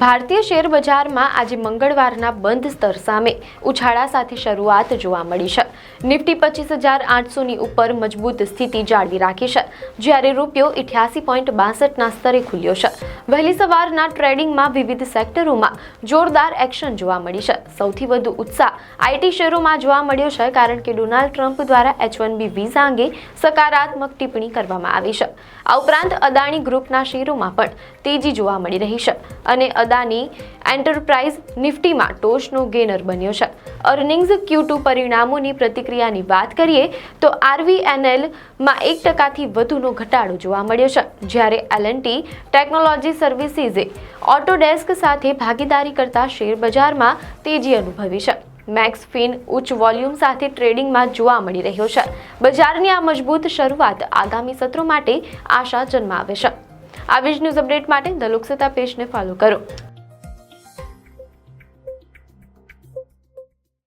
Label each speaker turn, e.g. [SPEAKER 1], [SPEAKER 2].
[SPEAKER 1] ભારતીય શેર બજારમાં આજે મંગળવારના બંધ સ્તર સામે ઉછાળા સાથે શરૂઆત જોવા મળી છે। નિફ્ટી 25,800ની ઉપર મજબૂત સ્થિતિ જાળવી રાખી છે, જ્યારે રૂપિયો 88.62ના સ્તરે ખુલ્યો છે। વહેલી સવારના ટ્રેડિંગમાં વિવિધ સેક્ટરોમાં જોરદાર એક્શન જોવા મળી છે। સૌથી વધુ ઉત્સાહ આઈટી શેરોમાં જોવા મળ્યો છે, કારણ કે ડોનાલ્ડ ટ્રમ્પ દ્વારા H-1B વિઝા અંગે સકારાત્મક ટિપ્પણી કરવામાં આવી છે। આ ઉપરાંત અદાણી ગ્રુપના શેરોમાં પણ તેજી જોવા મળી રહી છે અને અદાની એન્ટરપ્રાઇઝ નિફ્ટીમાં ટોચનો ગેનર બન્યો છે। અર્નિંગ્સ Q2 પરિણામોની પ્રતિક્રિયાની વાત કરીએ તો RVNL-માં 1%થી વધુનો ઘટાડો જોવા મળ્યો છે, જ્યારે L&T ટેકનોલોજી સર્વિસીઝે ઓટોડેસ્ક સાથે ભાગીદારી કરતા શેર બજારમાં તેજી અનુભવી છે। મેક્સ ફિન ઉચ્ચ વોલ્યુમ સાથે ટ્રેડિંગમાં જોવા મળી રહ્યો છે। બજારની આ મજબૂત શરૂઆત આગામી સત્રો માટે આશા જન્માવે છે। આવી જ ન્યૂઝ અપડેટ માટે ધ લોકસત્તા પેજને ફોલો કરો।